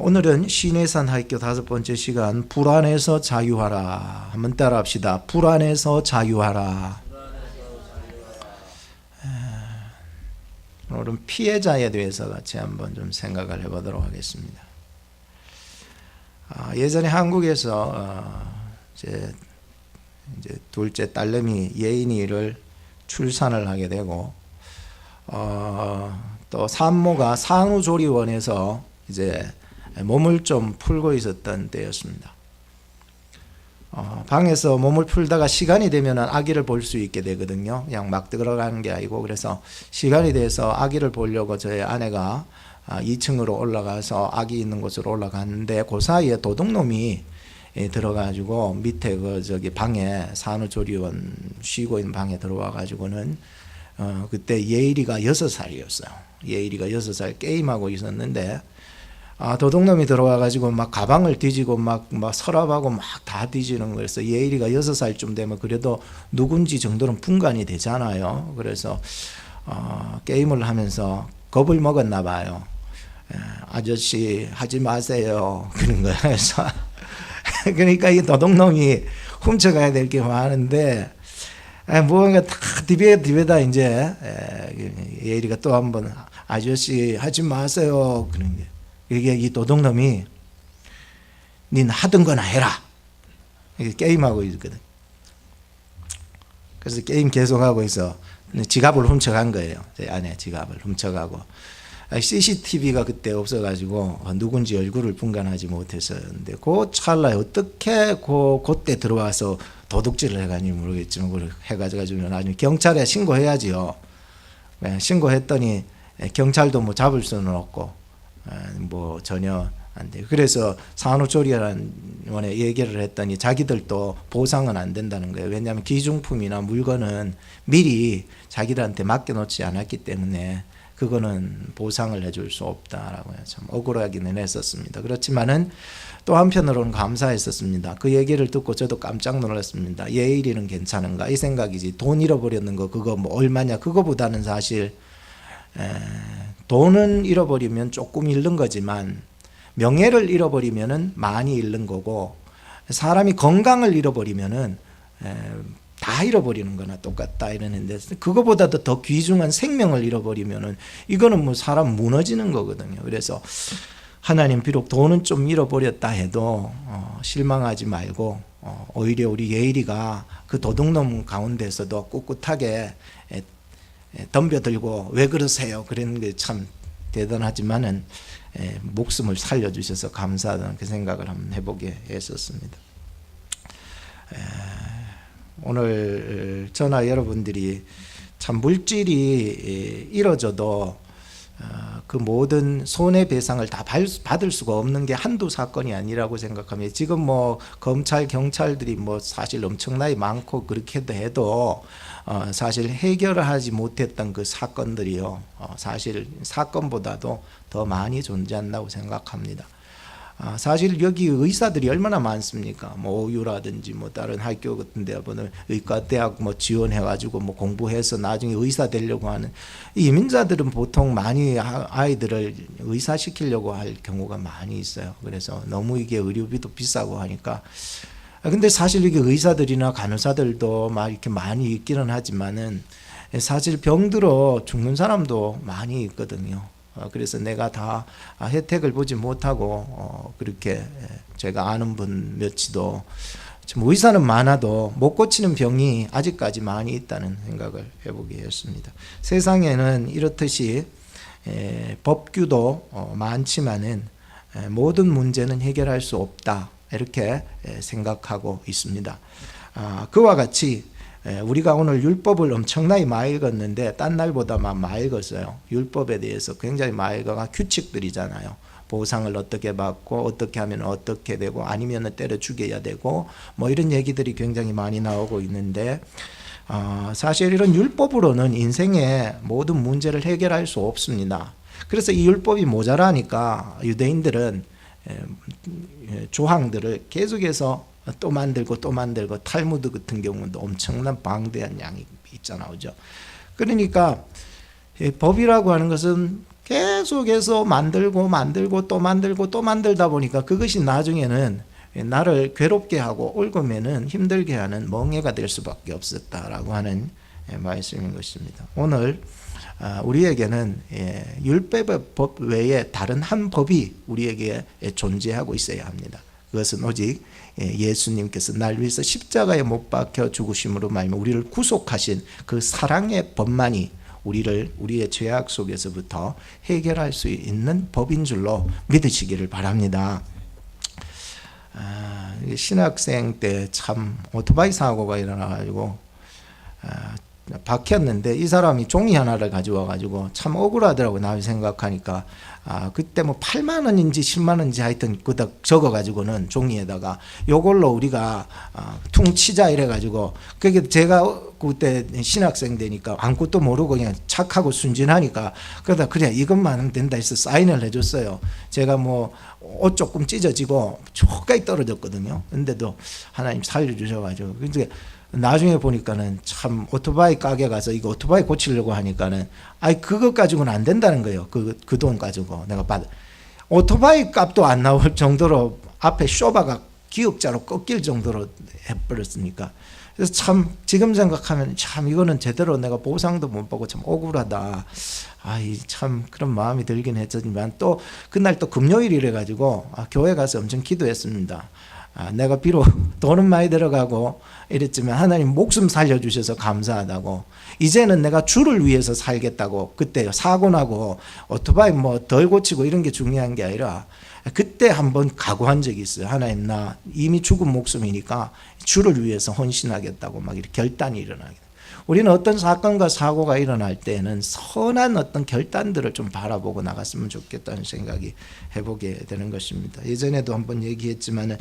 오늘은 시내산 학교 5번째 시간, 불안에서 자유하라. 한번 따라합시다. 불안에서 자유하라. 오늘은 피해자에 대해서 같이 한번 좀 생각을 해보도록 하겠습니다. 예전에 한국에서 이제 둘째 딸내미 예인이를 출산을 하게 되고, 또 산모가 산후조리원에서 이제 몸을 좀 풀고 있었던 때였습니다. 방에서 몸을 풀다가 시간이 되면 아기를 볼 수 있게 되거든요. 그냥 막 들어가는 게 아니고, 그래서 시간이 돼서 아기를 보려고 저희 아내가 2층으로 올라가서 아기 있는 곳으로 올라갔는데, 그 사이에 도둑놈이 들어가지고 밑에 저기 방에, 산후조리원 쉬고 있는 방에 들어와 가지고는 그때 예일이가 6살이었어요. 예일이가 6살 게임하고 있었는데, 도둑놈이 들어와 가지고 막 가방을 뒤지고 막 서랍하고 막 다 뒤지는 거였어. 예일이가 6살쯤 되면 그래도 누군지 정도는 분간이 되잖아요. 그래서 게임을 하면서 겁을 먹었나 봐요. 아저씨 하지 마세요, 그런 거예요. 그래서 그러니까 이 도둑놈이 훔쳐가야 될 게 많은데, 무언가 다 디베다 이제 예일이가 또 한번 아저씨 하지 마세요, 그런 게. 이게 이 도둑놈이 닌 하던 거나 해라, 게임하고 있거든. 그래서 게임 계속하고 있어. 지갑을 훔쳐간 거예요. 제 아내 지갑을 훔쳐가고, CCTV가 그때 없어가지고 누군지 얼굴을 분간하지 못했었는데, 그 찰나에 어떻게 그때 들어와서 도둑질을 해가는지 모르겠지만 그걸 해가지고 나중에 경찰에 신고해야지요. 신고했더니 경찰도 뭐 잡을 수는 없고 뭐 전혀 안 돼요. 그래서 산후조리원에 얘기를 했더니 자기들도 보상은 안 된다는 거예요. 왜냐하면 기중품이나 물건은 미리 자기들한테 맡겨놓지 않았기 때문에 그거는 보상을 해줄 수 없다라고 참 억울하기는 했었습니다. 그렇지만은 또 한편으로는 감사했었습니다. 그 얘기를 듣고 저도 깜짝 놀랐습니다. 예일이는 괜찮은가 이 생각이지, 돈 잃어버렸는 거 그거 뭐 얼마냐 그거보다는 사실 돈은 잃어버리면 조금 잃는 거지만 명예를 잃어버리면은 많이 잃는 거고, 사람이 건강을 잃어버리면은 다 잃어버리는 거나 똑같다 이러는데, 그거보다도 더 귀중한 생명을 잃어버리면은 이거는 뭐 사람 무너지는 거거든요. 그래서 하나님 비록 돈은 좀 잃어버렸다 해도 실망하지 말고 오히려 우리 예일이가 그 도둑놈 가운데서도 꿋꿋하게 덤벼들고 왜 그러세요 그런 게 참 대단하지만은 목숨을 살려주셔서 감사하다는 그 생각을 한번 해보게 했었습니다. 오늘 저나 여러분들이 참 물질이 잃어져도 그 모든 손해배상을 다 받을 수가 없는 게 한두 사건이 아니라고 생각합니다. 지금 뭐 검찰 경찰들이 뭐 사실 엄청나게 많고 그렇게 해도 사실 해결을 하지 못했던 그 사건들이요, 사실 사건보다도 더 많이 존재한다고 생각합니다. 사실 여기 의사들이 얼마나 많습니까? 뭐 OU라든지 뭐 다른 학교 같은 데 보면 의과대학 뭐 지원해가지고 뭐 공부해서 나중에 의사 되려고 하는 이민자들은 보통 많이 아이들을 의사 시키려고 할 경우가 많이 있어요. 그래서 너무 이게 의료비도 비싸고 하니까. 근데 사실 이게 의사들이나 간호사들도 막 이렇게 많이 있기는 하지만은 사실 병들어 죽는 사람도 많이 있거든요. 그래서 내가 다 혜택을 보지 못하고 그렇게 제가 아는 분 몇이도 좀 의사는 많아도 못 고치는 병이 아직까지 많이 있다는 생각을 해보게 했습니다. 세상에는 이렇듯이 법규도 많지만은 모든 문제는 해결할 수 없다 이렇게 생각하고 있습니다. 그와 같이 우리가 오늘 율법을 엄청나게 많이 읽었는데 딴 날보다 많이 읽었어요. 율법에 대해서 굉장히 많이 읽어가 규칙들이잖아요. 보상을 어떻게 받고 어떻게 하면 어떻게 되고 아니면 때려 죽여야 되고 뭐 이런 얘기들이 굉장히 많이 나오고 있는데, 사실 이런 율법으로는 인생의 모든 문제를 해결할 수 없습니다. 그래서 이 율법이 모자라니까 유대인들은 조항들을 계속해서 또 만들고 또 만들고, 탈무드 같은 경우도 엄청난 방대한 양이 있잖아요. 그죠? 그러니까 법이라고 하는 것은 계속해서 만들고 또 만들다 보니까 그것이 나중에는 나를 괴롭게 하고 얽으면은 힘들게 하는 멍해가 될 수밖에 없었다라고 하는 말씀인 것입니다. 오늘 우리에게는 율법법 외에 다른 한 법이 우리에게 존재하고 있어야 합니다. 그것은 오직 예수님께서 날 위해서 십자가에 못 박혀 죽으심으로 말미암아 우리를 구속하신 그 사랑의 법만이 우리의 죄악 속에서부터 해결할 수 있는 법인 줄로 믿으시기를 바랍니다. 신학생 때 참 오토바이 사고가 일어나가지고 박혔는데 이 사람이 종이 하나를 가져와가지고 참 억울하더라고요. 나중에 생각하니까 그때 뭐 8만 원인지 10만 원인지 하여튼 그다 적어가지고는 종이에다가 요걸로 우리가 퉁치자 이래가지고 그게 제가 그때 신학생 되니까 아무것도 모르고 그냥 착하고 순진하니까 그러다 그래 이것만 하면 된다 해서 사인을 해줬어요. 제가 뭐 옷 조금 찢어지고 저까지 떨어졌거든요. 근데도 하나님 살려주셔가지고 근데 나중에 보니까는 참 오토바이 가게 가서 이거 오토바이 고치려고 하니까는 그것 가지고는 안 된다는 거예요. 그 돈 가지고 내가 오토바이 값도 안 나올 정도로 앞에 쇼바가 기역자로 꺾일 정도로 해버렸으니까 그래서 참 지금 생각하면 참 이거는 제대로 내가 보상도 못 받고 참 억울하다. 참 그런 마음이 들긴 했지만 또 그날 또 금요일이래 가지고 교회 가서 엄청 기도했습니다. 내가 비록 돈은 많이 들어가고 이랬지만 하나님 목숨 살려주셔서 감사하다고 이제는 내가 주를 위해서 살겠다고 그때 사고 나고 오토바이 뭐 덜 고치고 이런 게 중요한 게 아니라 그때 한번 각오한 적이 있어요. 하나님 나 이미 죽은 목숨이니까 주를 위해서 헌신하겠다고 막 이렇게 결단이 일어나게. 우리는 어떤 사건과 사고가 일어날 때에는 선한 어떤 결단들을 좀 바라보고 나갔으면 좋겠다는 생각이 해보게 되는 것입니다. 예전에도 한번 얘기했지만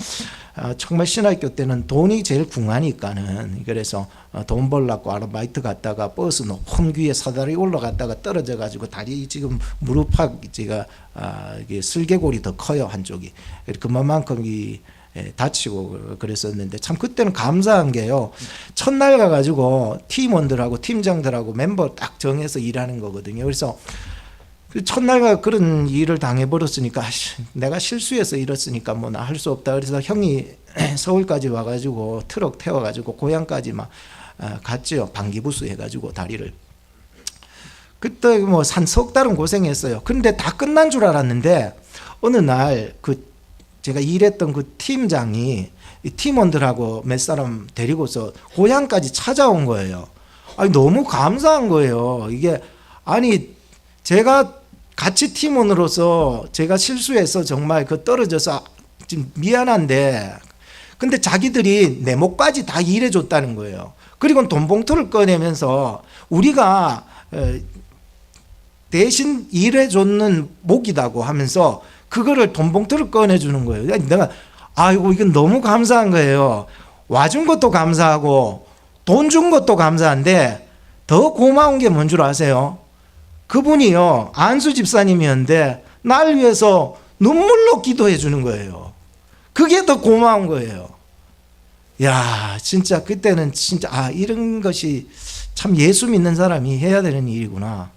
정말 신학교 때는 돈이 제일 궁하니까는 그래서 돈 벌려고 아르바이트 갔다가 버스 높은 귀에 사다리 올라갔다가 떨어져 가지고 다리 지금 무릎팍 제가 이게 슬개골이 더 커요 한쪽이. 그만큼 다치고 그랬었는데 참 그때는 감사한 게요. 첫날 가가지고 팀원들하고 팀장들하고 멤버 딱 정해서 일하는 거거든요. 그래서 그 첫날 그런 일을 당해버렸으니까 내가 실수해서 이랬으니까 뭐 나 할 수 없다. 그래서 형이 서울까지 와가지고 트럭 태워가지고 고향까지 막 갔죠. 방기부수 해가지고 다리를. 그때 뭐 한 석 달은 고생했어요. 근데 다 끝난 줄 알았는데 어느 날 제가 일했던 그 팀장이 팀원들하고 몇 사람 데리고서 고향까지 찾아온 거예요. 너무 감사한 거예요. 이게 제가 같이 팀원으로서 제가 실수해서 정말 떨어져서 지금 미안한데 근데 자기들이 내 목까지 다 일해줬다는 거예요. 그리고 돈 봉투를 꺼내면서 우리가 대신 일해줬는 목이다고 하면서 그거를 돈 봉투를 꺼내주는 거예요. 내가 이건 너무 감사한 거예요. 와준 것도 감사하고 돈 준 것도 감사한데 더 고마운 게 뭔 줄 아세요? 그분이요 안수 집사님이었는데 날 위해서 눈물로 기도해 주는 거예요. 그게 더 고마운 거예요. 야 진짜 그때는 진짜 이런 것이 참 예수 믿는 사람이 해야 되는 일이구나.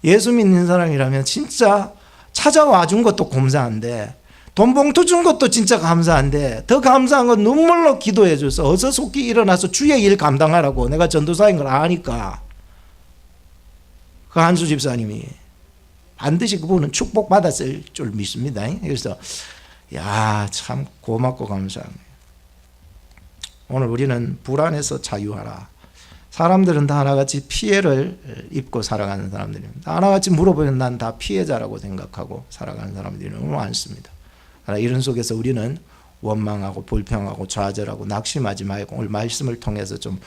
예수 믿는 사람이라면 진짜 찾아와 준 것도 감사한데 돈 봉투 준 것도 진짜 감사한데 더 감사한 건 눈물로 기도해 줘서 어서 속히 일어나서 주의 일 감당하라고 내가 전도사인 걸 아니까 그 한수 집사님이 반드시 그분은 축복받았을 줄 믿습니다. 그래서 참 고맙고 감사합니다. 오늘 우리는 불안에서 자유하라. 사람들은 다 하나같이 피해를 입고 살아가는 사람들입니다. 하나같이 물어보면 난 다 피해자라고 생각하고 살아가는 사람들이 너무 많습니다. 이런 속에서 우리는 원망하고 불평하고 좌절하고 낙심하지 말고 오늘 말씀을 통해서 좀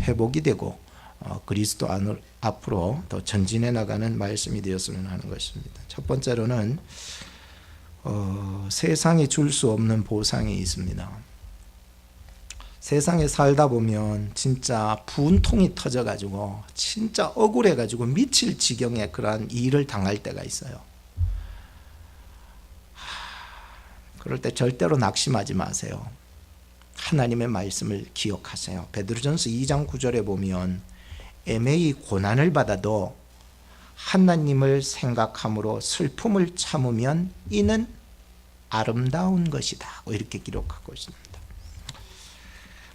회복이 되고 그리스도 앞으로 더 전진해 나가는 말씀이 되었으면 하는 것입니다. 첫 번째로는 세상이 줄 수 없는 보상이 있습니다. 세상에 살다 보면 진짜 분통이 터져가지고 진짜 억울해가지고 미칠 지경의 그러한 일을 당할 때가 있어요. 그럴 때 절대로 낙심하지 마세요. 하나님의 말씀을 기억하세요. 베드로전서 2장 9절에 보면 애매히 고난을 받아도 하나님을 생각함으로 슬픔을 참으면 이는 아름다운 것이다. 이렇게 기록하고 있습니다.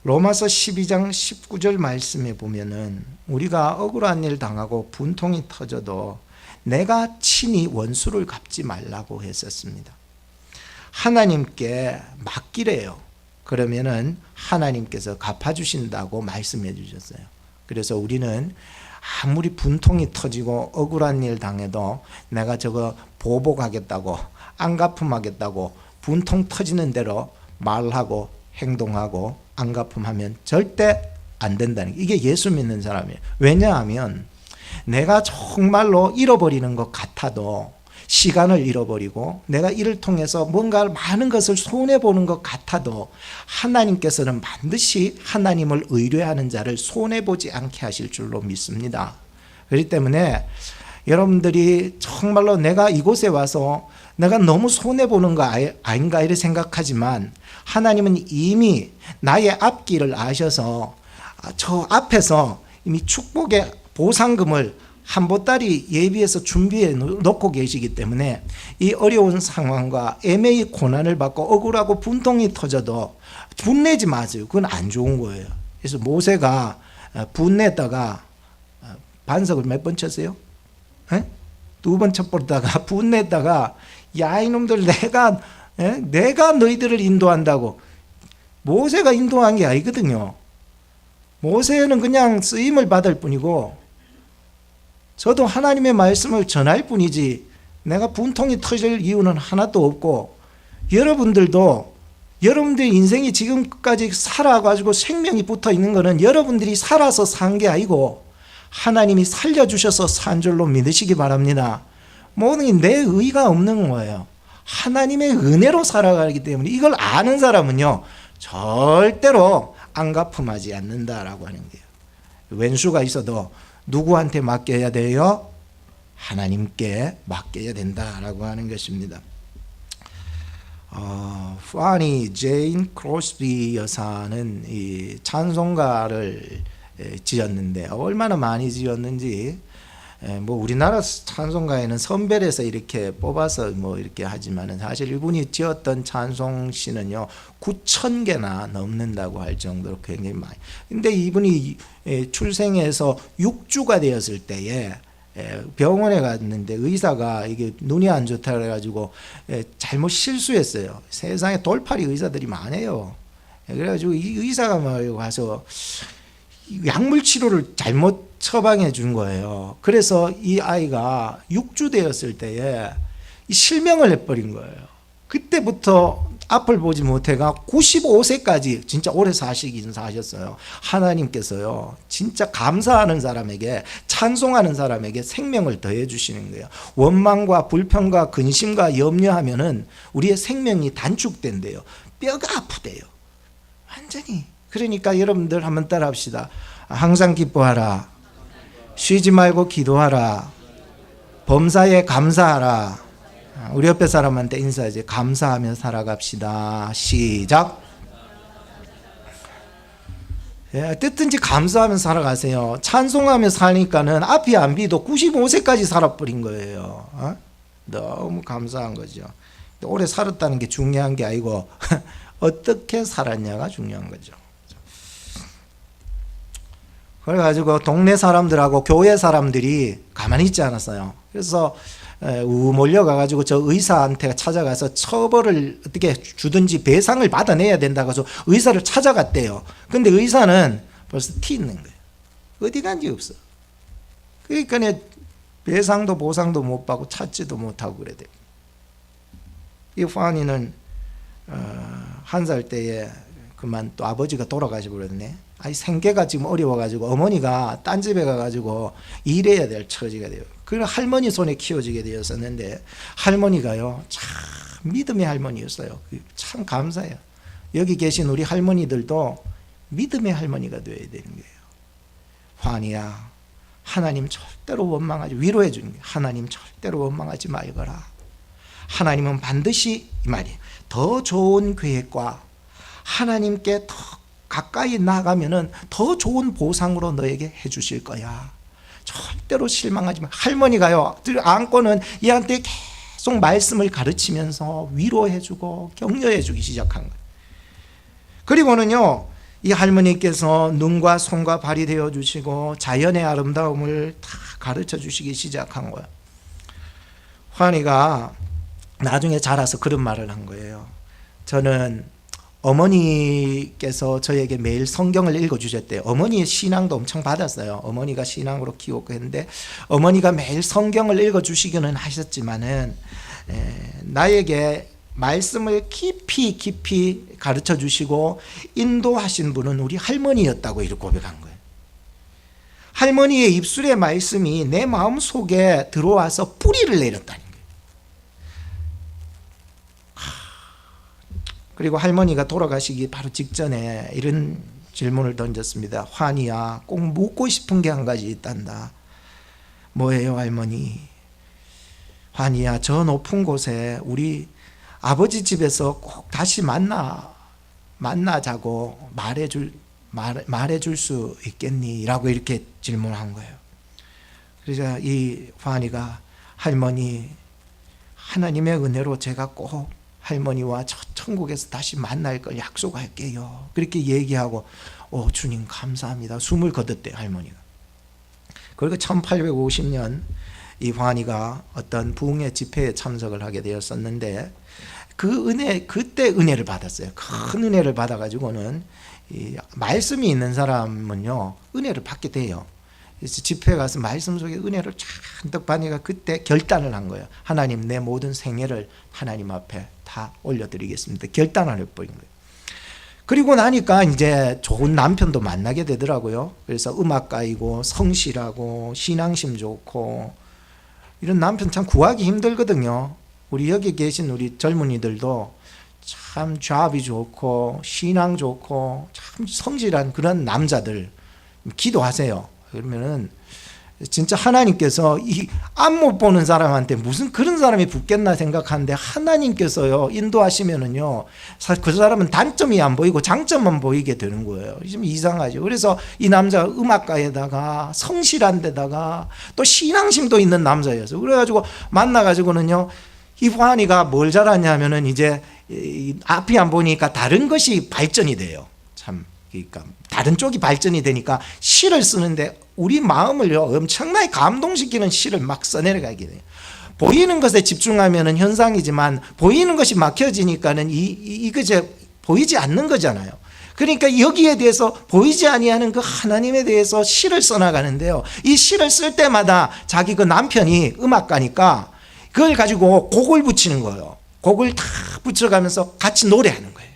로마서 12장 19절 말씀에 보면은 우리가 억울한 일 당하고 분통이 터져도 내가 친히 원수를 갚지 말라고 했었습니다. 하나님께 맡기래요. 그러면은 하나님께서 갚아주신다고 말씀해 주셨어요. 그래서 우리는 아무리 분통이 터지고 억울한 일 당해도 내가 저거 보복하겠다고, 안갚음하겠다고 분통 터지는 대로 말하고 행동하고 안갚음하면 절대 안 된다는 게, 이게 예수 믿는 사람이에요. 왜냐하면 내가 정말로 잃어버리는 것 같아도, 시간을 잃어버리고 내가 이를 통해서 뭔가 많은 것을 손해보는 것 같아도 하나님께서는 반드시 하나님을 의뢰하는 자를 손해보지 않게 하실 줄로 믿습니다. 그렇기 때문에 여러분들이 정말로 내가 이곳에 와서 내가 너무 손해보는 거 아닌가 이렇게 생각하지만, 하나님은 이미 나의 앞길을 아셔서 저 앞에서 이미 축복의 보상금을 한 보따리 예비해서 준비해 놓고 계시기 때문에 이 어려운 상황과 애매히 고난을 받고 억울하고 분통이 터져도 분내지 마세요. 그건 안 좋은 거예요. 그래서 모세가 분냈다가 반석을 몇 번 쳤어요? 2번 쳐버리다가 분냈다가, 야 이놈들 내가 너희들을 인도한다고. 모세가 인도한 게 아니거든요. 모세는 그냥 쓰임을 받을 뿐이고 저도 하나님의 말씀을 전할 뿐이지 내가 분통이 터질 이유는 하나도 없고, 여러분들도 여러분들의 인생이 지금까지 살아가지고 생명이 붙어 있는 거는 여러분들이 살아서 산 게 아니고 하나님이 살려주셔서 산 줄로 믿으시기 바랍니다. 모든 게 내 의가 없는 거예요. 하나님의 은혜로 살아가기 때문에 이걸 아는 사람은요 절대로 안갚음하지 않는다라고 하는 거예요. 왼수가 있어도 누구한테 맡겨야 돼요? 하나님께 맡겨야 된다라고 하는 것입니다. 파니 제인 크로스비 여사는 이 찬송가를 지었는데 얼마나 많이 지었는지, 뭐 우리나라 찬송가에는 선별해서 이렇게 뽑아서 뭐 이렇게 하지만은 사실 이분이 지었던 찬송시는요 9,000개나 넘는다고 할 정도로 굉장히 많이. 근데 이분이 출생해서 6주가 되었을 때에 병원에 갔는데 의사가 이게 눈이 안 좋다 그래가지고 잘못 실수했어요. 세상에 돌팔이 의사들이 많아요. 그래가지고 이 의사가 와서 약물 치료를 잘못 처방해 준 거예요. 그래서 이 아이가 6주 되었을 때에 실명을 해버린 거예요. 그때부터 앞을 보지 못해가 95세까지 진짜 오래 사시긴 사셨어요. 하나님께서요 진짜 감사하는 사람에게, 찬송하는 사람에게 생명을 더해 주시는 거예요. 원망과 불평과 근심과 염려하면은 우리의 생명이 단축된대요. 뼈가 아프대요. 완전히. 그러니까 여러분들 한번 따라 합시다. 항상 기뻐하라. 쉬지 말고 기도하라. 범사에 감사하라. 우리 옆에 사람한테 인사하지. 감사하며 살아갑시다. 시작. 뜻든지 감사하며 살아가세요. 찬송하며 사니까는 앞이 안 비도 95세까지 살아버린 거예요. 너무 감사한 거죠. 오래 살았다는 게 중요한 게 아니고 어떻게 살았냐가 중요한 거죠. 그래가지고 동네 사람들하고 교회 사람들이 가만히 있지 않았어요. 그래서 몰려가가지고 저 의사한테 찾아가서 처벌을 어떻게 주든지 배상을 받아내야 된다고 해서 의사를 찾아갔대요. 근데 의사는 벌써 티 있는 거예요. 어디 간지 없어. 그러니까 배상도 보상도 못 받고 찾지도 못하고 그래야 돼요. 이 파니는 1살 때에 그만 또 아버지가 돌아가시고 그랬네. 아니 생계가 지금 어려워가지고 어머니가 딴 집에 가가지고 일해야 될 처지가 돼요. 그래서 할머니 손에 키워지게 되었었는데 할머니가요 참 믿음의 할머니였어요. 참 감사해요. 여기 계신 우리 할머니들도 믿음의 할머니가 되어야 되는 거예요. 환희야, 하나님 절대로 원망하지, 위로해 주는 거예요. 하나님 절대로 원망하지 말거라. 하나님은 반드시 이 말이에요. 더 좋은 계획과 하나님께 더 가까이 나가면은 더 좋은 보상으로 너에게 해주실 거야. 절대로 실망하지 마. 할머니가요, 안고는 얘한테 계속 말씀을 가르치면서 위로해주고 격려해주기 시작한 거예요. 그리고는요, 이 할머니께서 눈과 손과 발이 되어주시고 자연의 아름다움을 다 가르쳐주시기 시작한 거예요. 환희가 나중에 자라서 그런 말을 한 거예요. 저는 어머니께서 저에게 매일 성경을 읽어주셨대요. 어머니의 신앙도 엄청 받았어요. 어머니가 신앙으로 키웠고 했는데 어머니가 매일 성경을 읽어주시기는 하셨지만은 나에게 말씀을 깊이 가르쳐 주시고 인도하신 분은 우리 할머니였다고 이렇게 고백한 거예요. 할머니의 입술의 말씀이 내 마음속에 들어와서 뿌리를 내렸다는 거예요. 그리고 할머니가 돌아가시기 바로 직전에 이런 질문을 던졌습니다. 환희야, 꼭 묻고 싶은 게 한 가지 있단다. 뭐예요, 할머니? 환희야, 저 높은 곳에 우리 아버지 집에서 꼭 다시 만나자고 말해줄 수 있겠니? 라고 이렇게 질문한 거예요. 그래서 이 환희가 할머니, 하나님의 은혜로 제가 꼭 할머니와 저 천국에서 다시 만날 걸 약속할게요. 그렇게 얘기하고 주님 감사합니다. 숨을 거뒀대요, 할머니가. 그리고 1850년 이 환희가 어떤 부흥회 집회에 참석을 하게 되었었는데 그때 은혜를 받았어요. 큰 은혜를 받아가지고는 이 말씀이 있는 사람은요 은혜를 받게 돼요. 그래서 집회에 가서 말씀 속에 은혜를 잔뜩 받으니까 그때 결단을 한 거예요. 하나님, 내 모든 생애를 하나님 앞에 다 올려드리겠습니다. 결단을 해버린 거예요. 그리고 나니까 이제 좋은 남편도 만나게 되더라고요. 그래서 음악가이고 성실하고 신앙심 좋고 이런 남편 참 구하기 힘들거든요. 우리 여기 계신 우리 젊은이들도 참 잡이 좋고 신앙 좋고 참 성실한 그런 남자들 기도하세요. 그러면은 진짜 하나님께서 이 앞 못 보는 사람한테 무슨 그런 사람이 붙겠나 생각하는데 하나님께서요 인도하시면은요 그 사람은 단점이 안 보이고 장점만 보이게 되는 거예요. 좀 이상하죠. 그래서 이 남자가 음악가에다가 성실한 데다가 또 신앙심도 있는 남자였어요. 그래가지고 만나가지고는요 이 환희가 뭘 잘하냐면은 이제 앞이 안 보니까 다른 것이 발전이 돼요. 참 그러니까 다른 쪽이 발전이 되니까 시를 쓰는데 우리 마음을요 엄청나게 감동시키는 시를 막 써내려가게 돼요. 보이는 것에 집중하면은 현상이지만 보이는 것이 막혀지니까는 이것이 보이지 않는 거잖아요. 그러니까 여기에 대해서 보이지 아니하는 그 하나님에 대해서 시를 써나가는데요. 이 시를 쓸 때마다 자기 그 남편이 음악가니까 그걸 가지고 곡을 붙이는 거예요. 곡을 다 붙여가면서 같이 노래하는 거예요.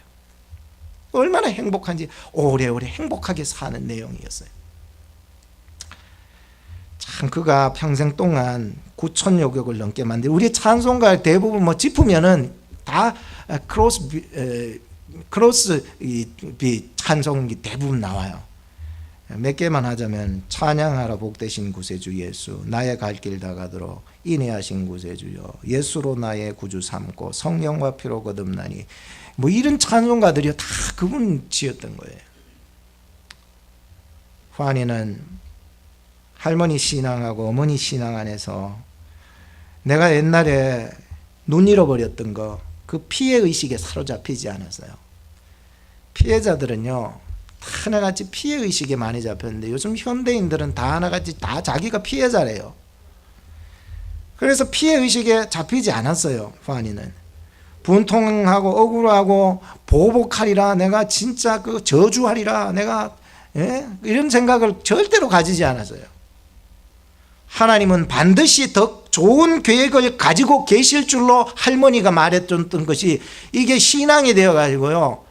얼마나 행복한지 오래오래 행복하게 사는 내용이었어요. 참 그가 평생 동안 9,000여 곡을 넘게 만들 우리 찬송가 대부분 뭐 짚으면은 다 크로스비 찬송이 대부분 나와요. 몇 개만 하자면 찬양하라 복되신 구세주 예수, 나의 갈 길 다가도록 인내하신 구세주여, 예수로 나의 구주 삼고 성령과 피로 거듭나니, 뭐 이런 찬송가들이 다 그분 지었던 거예요. 환희는 할머니 신앙하고 어머니 신앙 안에서 내가 옛날에 눈 잃어버렸던 거, 그 피해의식에 사로잡히지 않았어요. 피해자들은요 하나같이 피해의식에 많이 잡혔는데 요즘 현대인들은 다 하나같이 다 자기가 피해자래요. 그래서 피해의식에 잡히지 않았어요. 환희는 분통하고 억울하고 보복하리라, 내가 진짜 그 저주하리라, 내가 이런 생각을 절대로 가지지 않았어요. 하나님은 반드시 더 좋은 계획을 가지고 계실 줄로 할머니가 말했던 것이 이게 신앙이 되어가지고요,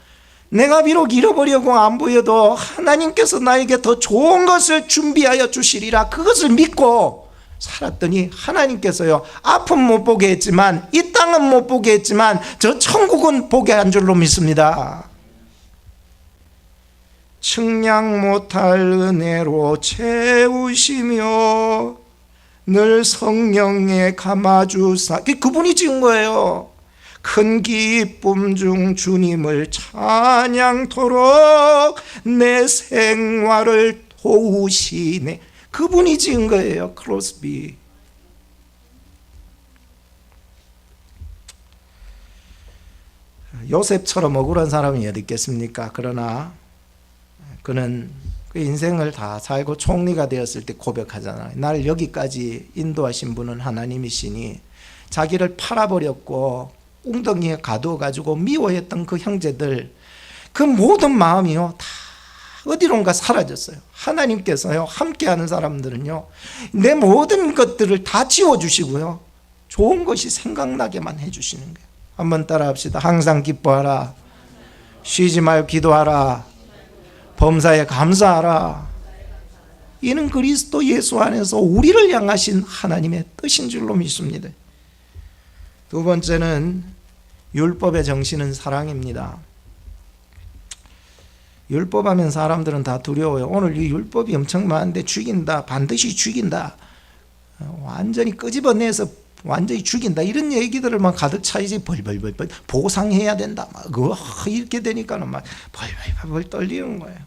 내가 비록 잃어버리고 안 보여도 하나님께서 나에게 더 좋은 것을 준비하여 주시리라, 그것을 믿고 살았더니 하나님께서요 아픔 못 보게 했지만, 이 땅은 못 보게 했지만 저 천국은 보게 한 줄로 믿습니다. 측량 못할 은혜로 채우시며 늘 성령에 감아주사, 그분이 지은 거예요. 큰 기쁨 중 주님을 찬양토록 내 생활을 도우시네. 그분이 지은 거예요. 크로스비. 요셉처럼 억울한 사람이 어디 있겠습니까? 그러나 그는 그 인생을 다 살고 총리가 되었을 때 고백하잖아요. 나를 여기까지 인도하신 분은 하나님이시니, 자기를 팔아버렸고 웅덩이에 가두어가지고 미워했던 그 형제들, 그 모든 마음이요 다 어디론가 사라졌어요. 하나님께서요 함께하는 사람들은요 내 모든 것들을 다 지워주시고요 좋은 것이 생각나게만 해주시는 거예요. 한번 따라합시다. 항상 기뻐하라, 쉬지 말고 기도하라, 범사에 감사하라. 이는 그리스도 예수 안에서 우리를 향하신 하나님의 뜻인 줄로 믿습니다. 두 번째는 율법의 정신은 사랑입니다. 율법하면 사람들은 다 두려워요. 오늘 이 율법이 엄청 많은데 죽인다, 반드시 죽인다, 완전히 끄집어내서 완전히 죽인다, 이런 얘기들을 막 가득 차이지. 벌벌벌 보상해야 된다, 막 이렇게 되니까는 막 벌벌벌 떨리는 거예요.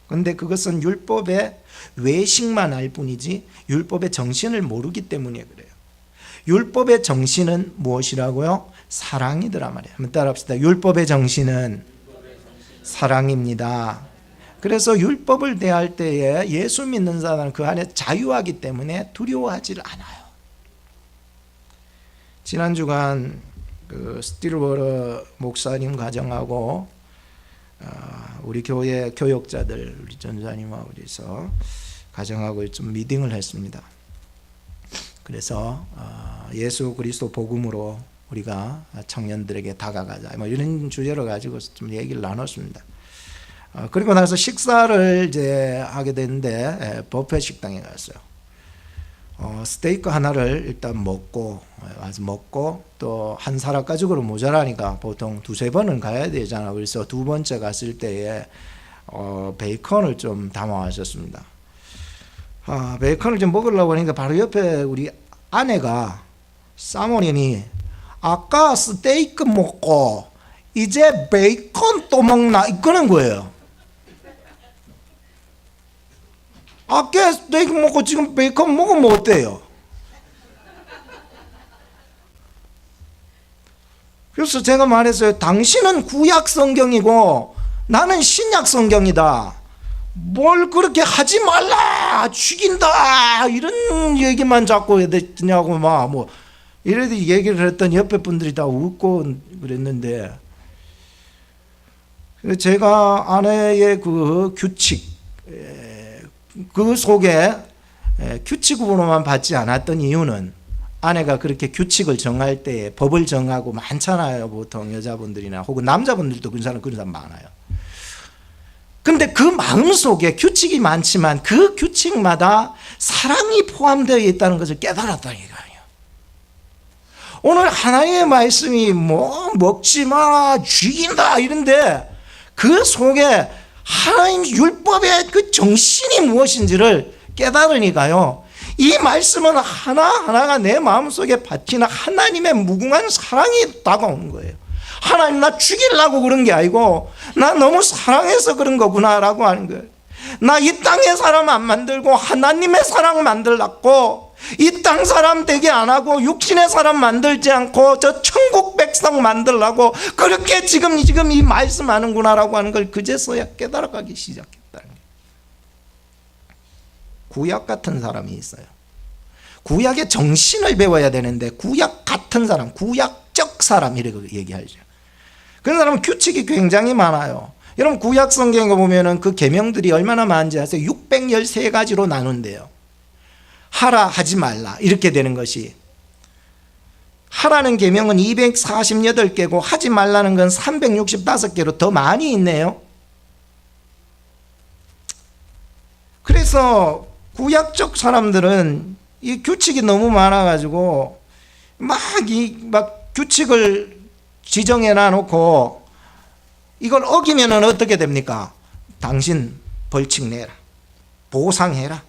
그런데 그것은 율법의 외식만 알 뿐이지 율법의 정신을 모르기 때문에 그래요. 율법의 정신은 무엇이라고요? 사랑이더라 말이에요. 한번 따라합시다. 율법의 정신은 사랑입니다. 그래서 율법을 대할 때에 예수 믿는 자는 그 안에 자유하기 때문에 두려워하지 않아요. 지난 주간 그 스틸버러 목사님 가정하고 우리 교회 교역자들, 우리 전사님하고 그래서 가정하고 좀 미팅을 했습니다. 그래서 예수 그리스도 복음으로 우리가 청년들에게 다가가자, 뭐 이런 주제로 가지고 좀 얘기를 나눴습니다. 그리고 나서 식사를 이제 하게 됐는데 뷔페 식당에 갔어요. 스테이크 하나를 일단 먹고 와서 먹고 또 한 사람 가족으로 모자라니까 보통 두세 번은 가야 되잖아. 그래서 두 번째 갔을 때에 베이컨을 좀 담아왔었습니다. 베이컨을 좀 먹으려고 하니까 바로 옆에 우리 아내가, 사모님이 아까 스테이크 먹고 이제 베이컨 또 먹나 이거는 거예요. 아까 스테이크 먹고 지금 베이컨 먹으면 어때요? 그래서 제가 말했어요. 당신은 구약 성경이고 나는 신약 성경이다. 뭘 그렇게 하지 말라, 죽인다, 이런 얘기만 자꾸 했냐고 막 뭐 이래도 얘기를 했더니 옆에 분들이 다 웃고 그랬는데, 제가 아내의 그 규칙, 그 속에 규칙으로만 받지 않았던 이유는, 아내가 그렇게 규칙을 정할 때 법을 정하고 많잖아요. 보통 여자분들이나 혹은 남자분들도 그런 사람 많아요. 근데 그 마음속에 규칙이 많지만 그 규칙마다 사랑이 포함되어 있다는 것을 깨달았다는 얘기예요. 오늘 하나님의 말씀이 뭐 먹지 마, 죽인다 이런데 그 속에 하나님 율법의 그 정신이 무엇인지를 깨달으니까요, 이 말씀은 하나하나가 내 마음속에 박히는 하나님의 무궁한 사랑이 다가오는 거예요. 하나님 나 죽이려고 그런 게 아니고 나 너무 사랑해서 그런 거구나라고 하는 거예요. 나 이 땅의 사람 안 만들고 하나님의 사랑 만들라고, 이 땅 사람 되게 안 하고 육신의 사람 만들지 않고 저 천국 백성 만들라고 그렇게 지금 이 말씀하는구나라고 하는 걸 그제서야 깨달아가기 시작했다는 거예요. 구약 같은 사람이 있어요. 구약의 정신을 배워야 되는데 구약 같은 사람, 구약적 사람 이라고 얘기하죠. 그런 사람은 규칙이 굉장히 많아요. 여러분 구약 성경에 보면은 그 계명들이 얼마나 많은지 아세요? 613가지로 나눈대요. 하라, 하지 말라 이렇게 되는 것이, 하라는 계명은 248개고 하지 말라는 건 365개로 더 많이 있네요. 그래서 구약적 사람들은 이 규칙이 너무 많아가지고 막 규칙을 지정해 놔놓고 이걸 어기면 어떻게 됩니까? 당신 벌칙 내라, 보상해라.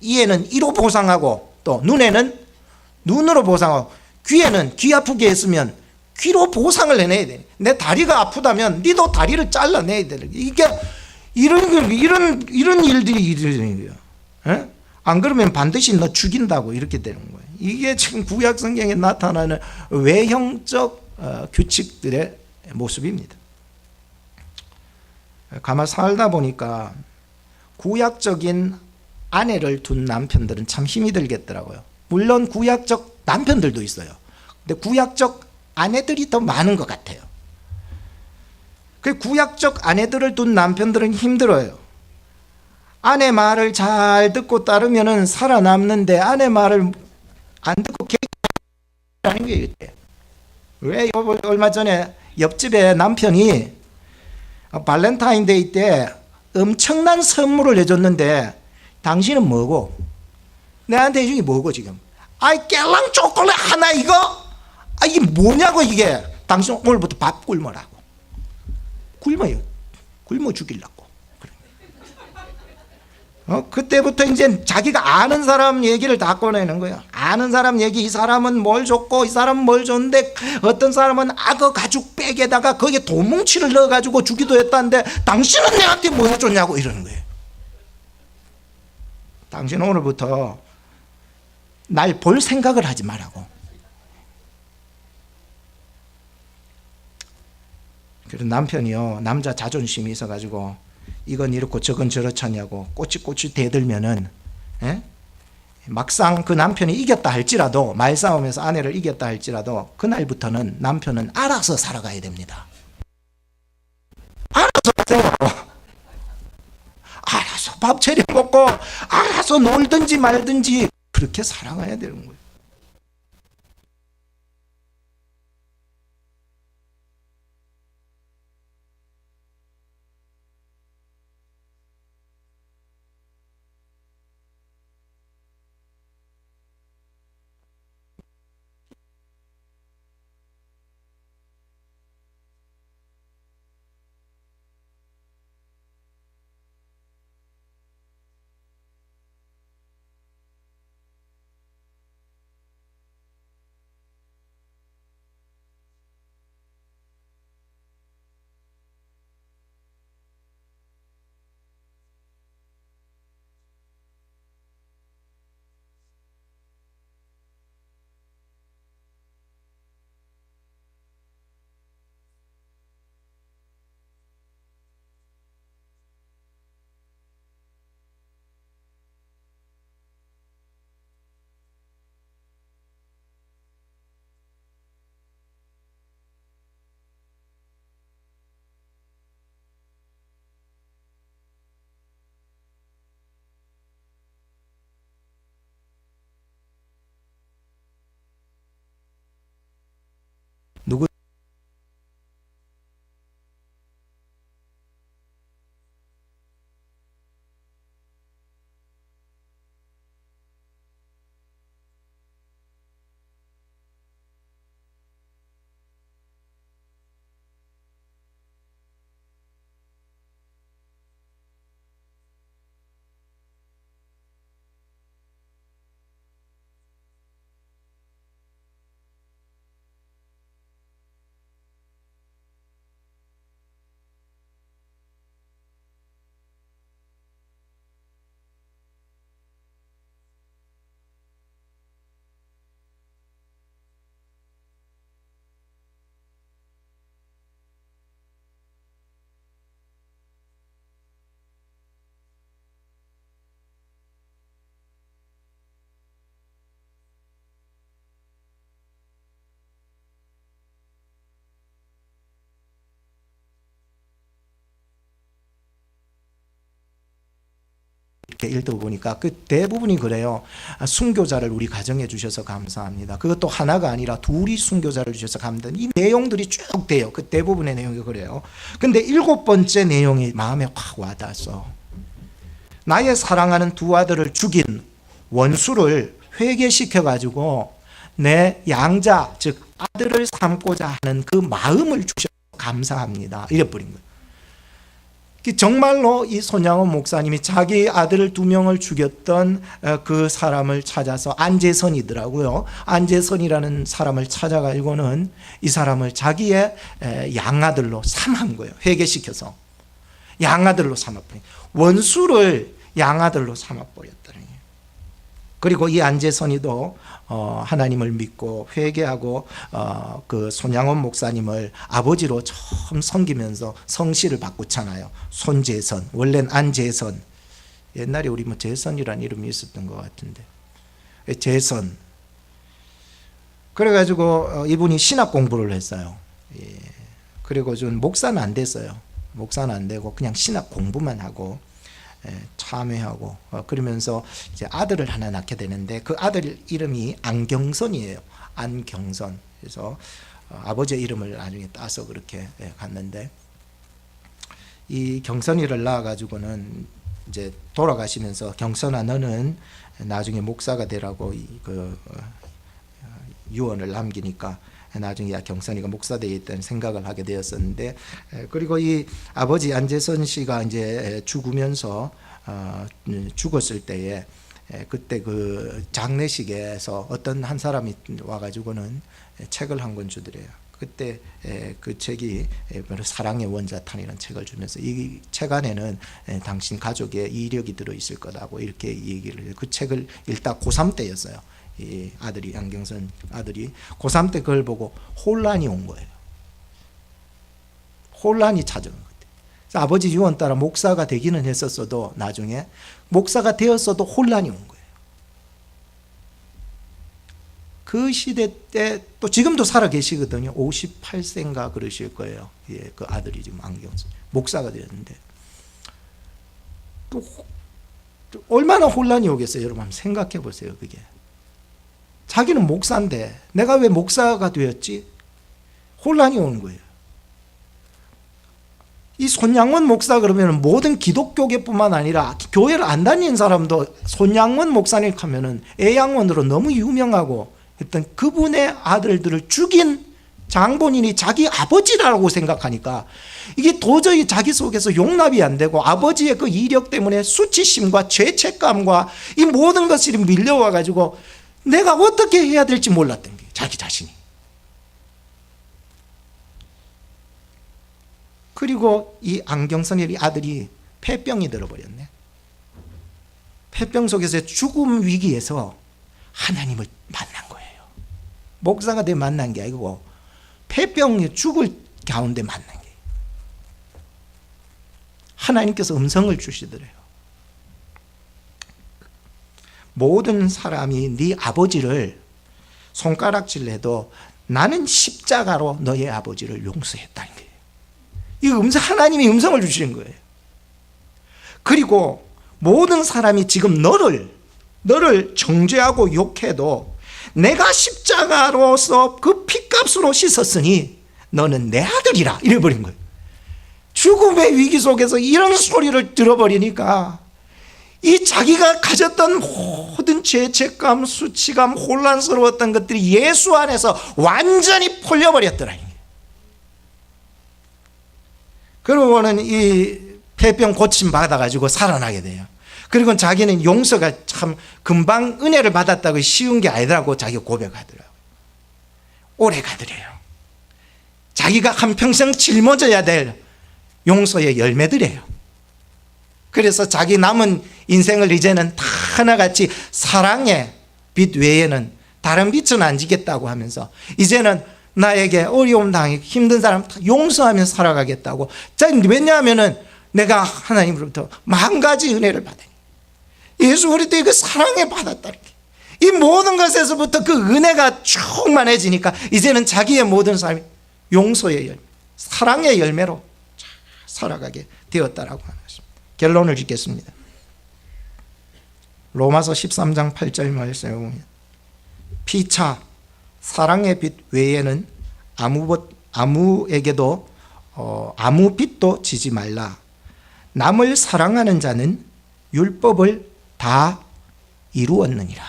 이에는 이로 보상하고, 또 눈에는 눈으로 보상하고, 귀에는 귀 아프게 했으면 귀로 보상을 해내야 돼. 내 다리가 아프다면 니도 다리를 잘라내야 돼. 이게 이런 일들이 일어나는 거예요. 안 그러면 반드시 너 죽인다고 이렇게 되는 거예요. 이게 지금 구약 성경에 나타나는 외형적 규칙들의 모습입니다. 가만 살다 보니까 구약적인 아내를 둔 남편들은 참 힘이 들겠더라고요. 물론 구약적 남편들도 있어요. 근데 구약적 아내들이 더 많은 것 같아요. 그 구약적 아내들을 둔 남편들은 힘들어요. 아내 말을 잘 듣고 따르면 살아남는데 아내 말을 안 듣고 개라는 게 이때. 왜 얼마 전에 옆집에 남편이 발렌타인데이 때 엄청난 선물을 해줬는데 당신은 뭐고? 내한테 해준 게 뭐고 지금? 아이 깰랑 초콜릿 하나 이거? 아 이게 뭐냐고 이게? 당신 오늘부터 밥 굶으라고. 굶어요. 굶어 죽이려고. 그때부터 이제 자기가 아는 사람 얘기를 다 꺼내는 거예요. 아는 사람 얘기, 이 사람은 뭘 줬고 이 사람은 뭘 줬는데 어떤 사람은 악어 가죽 백에다가 거기에 도뭉치를 넣어가지고 주기도 했다는데 당신은 내한테 뭐 해줬냐고 이러는 거예요. 당신 오늘부터 날 볼 생각을 하지 말라고. 그래서 남편이요, 남자 자존심이 있어가지고 이건 이렇고 저건 저렇냐고 꼬치꼬치 대들면은 막상 그 남편이 이겼다 할지라도, 말싸움에서 아내를 이겼다 할지라도 그날부터는 남편은 알아서 살아가야 됩니다. 알아서 하세요. 알아서 밥 차려 먹고 알아서 놀든지 말든지 그렇게 살아가야 되는 거예요. 누구 이렇게 읽어보니까 그 대부분이 그래요. 순교자를 우리 가정해 주셔서 감사합니다. 그것도 하나가 아니라 둘이 순교자를 주셔서 감사합니다. 이 내용들이 쭉 돼요. 그 대부분의 내용이 그래요. 근데 7번째 내용이 마음에 확 와닿았어. 나의 사랑하는 두 아들을 죽인 원수를 회개시켜가지고 내 양자, 즉 아들을 삼고자 하는 그 마음을 주셔서 감사합니다. 이래버린 거예요. 정말로 이 손양원 목사님이 자기 아들 2명을 죽였던 그 사람을 찾아서, 안재선이더라고요. 안재선이라는 사람을 찾아가지고는 이 사람을 자기의 양아들로 삼은 거예요. 회개시켜서 양아들로 삼아버린, 원수를 양아들로 삼아버렸다는 거예요. 그리고 이 안재선이도 하나님을 믿고 회개하고 그 손양원 목사님을 아버지로 처음 섬기면서 성씨를 바꾸잖아요. 손재선, 원래는 안재선. 옛날에 우리 뭐 재선이라는 이름이 있었던 것 같은데, 재선. 그래가지고 이분이 신학 공부를 했어요. 예. 그리고 좀 목사는 안 됐어요. 목사는 안 되고 그냥 신학 공부만 하고 참회하고 그러면서 이제 아들을 하나 낳게 되는데, 그 아들 이름이 안경선이에요. 안경선. 그래서 아버지의 이름을 나중에 따서 그렇게 갔는데, 이 경선이를 낳아가지고는 이제 돌아가시면서 경선아 너는 나중에 목사가 되라고 그 유언을 남기니까 나중에 경선이가 목사 되겠다는 생각을 하게 되었었는데, 그리고 이 아버지 안재선 씨가 이제 죽으면서 죽었을 때에 그때 그 장례식에서 어떤 한 사람이 와가지고는 책을 한 권 주더래요. 그때 그 책이 바로 사랑의 원자탄이라는 책을 주면서 이 책 안에는 당신 가족의 이력이 들어있을 거라고 이렇게 얘기를 해요. 그 책을 읽다 고3 때였어요. 이 아들이, 안경선 아들이 고3 때 그걸 보고 혼란이 온 거예요. 혼란이 찾아온 거예요. 그래서 아버지 유언 따라 목사가 되기는 했었어도 나중에 목사가 되었어도 혼란이 온 거예요. 그 시대 때 또 지금도 살아 계시거든요. 58세인가 그러실 거예요. 예, 그 아들이 지금 안경선 목사가 되었는데, 또 얼마나 혼란이 오겠어요. 여러분 한번 생각해 보세요. 그게 자기는 목사인데 내가 왜 목사가 되었지? 혼란이 오는 거예요. 이 손양원 목사 그러면 모든 기독교계뿐만 아니라 교회를 안 다니는 사람도 손양원 목사님 하면은 애양원으로 너무 유명하고 했던 그분의 아들들을 죽인 장본인이 자기 아버지라고 생각하니까 이게 도저히 자기 속에서 용납이 안 되고, 아버지의 그 이력 때문에 수치심과 죄책감과 이 모든 것이 밀려와 가지고 내가 어떻게 해야 될지 몰랐던 게 자기 자신이. 그리고 이 안경선의 아들이 폐병이 들어버렸네. 폐병 속에서 죽음 위기에서 하나님을 만난 거예요. 목사가 돼 만난 게 아니고 폐병이 죽을 가운데 만난 게. 하나님께서 음성을 주시더래요. 모든 사람이 네 아버지를 손가락질해도 나는 십자가로 너의 아버지를 용서했다는 거예요. 이 음성, 하나님이 음성을 주시는 거예요. 그리고 모든 사람이 지금 너를 정죄하고 욕해도 내가 십자가로서 그 피값으로 씻었으니 너는 내 아들이라 이래버린 거예요. 죽음의 위기 속에서 이런 소리를 들어버리니까 이 자기가 가졌던 모든 죄책감, 수치감, 혼란스러웠던 것들이 예수 안에서 완전히 풀려버렸더라. 그러고는 이 폐병 고침 받아가지고 살아나게 돼요. 그리고 자기는 용서가 참 금방 은혜를 받았다고 쉬운 게 아니라고 자기가 고백하더라고요. 오래 가더래요. 자기가 한평생 짊어져야 될 용서의 열매들이에요. 그래서 자기 남은 인생을 이제는 다 하나같이 사랑의 빛 외에는 다른 빛은 안 지겠다고 하면서 이제는 나에게 어려움 당하고 힘든 사람 다 용서하며 살아가겠다고. 왜냐하면 내가 하나님으로부터 만 가지 은혜를 받으니 예수 그리스도의 그 사랑에 받았다는 게, 이 모든 것에서부터 그 은혜가 충만해지니까 이제는 자기의 모든 삶이 용서의 열매, 사랑의 열매로 살아가게 되었다라고 하는 것입니다. 결론을 짓겠습니다. 로마서 13장 8절 말씀에 보면 피차 사랑의 빛 외에는 아무에게도 아무 빛도 지지 말라. 남을 사랑하는 자는 율법을 다 이루었느니라.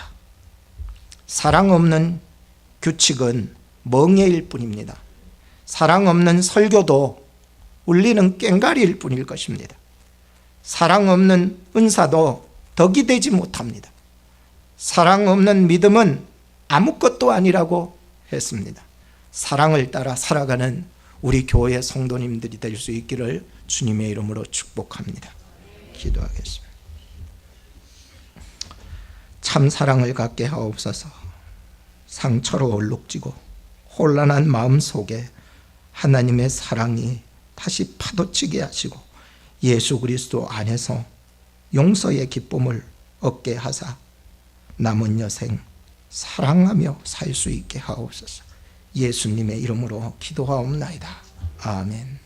사랑 없는 규칙은 멍해일 뿐입니다. 사랑 없는 설교도 울리는 꽹과리일 뿐일 것입니다. 사랑 없는 은사도 덕이 되지 못합니다. 사랑 없는 믿음은 아무것도 아니라고 했습니다. 사랑을 따라 살아가는 우리 교회 성도님들이 될 수 있기를 주님의 이름으로 축복합니다. 기도하겠습니다. 참 사랑을 갖게 하옵소서. 상처로 얼룩지고 혼란한 마음 속에 하나님의 사랑이 다시 파도치게 하시고 예수 그리스도 안에서 용서의 기쁨을 얻게 하사 남은 여생 사랑하며 살 수 있게 하옵소서. 예수님의 이름으로 기도하옵나이다. 아멘.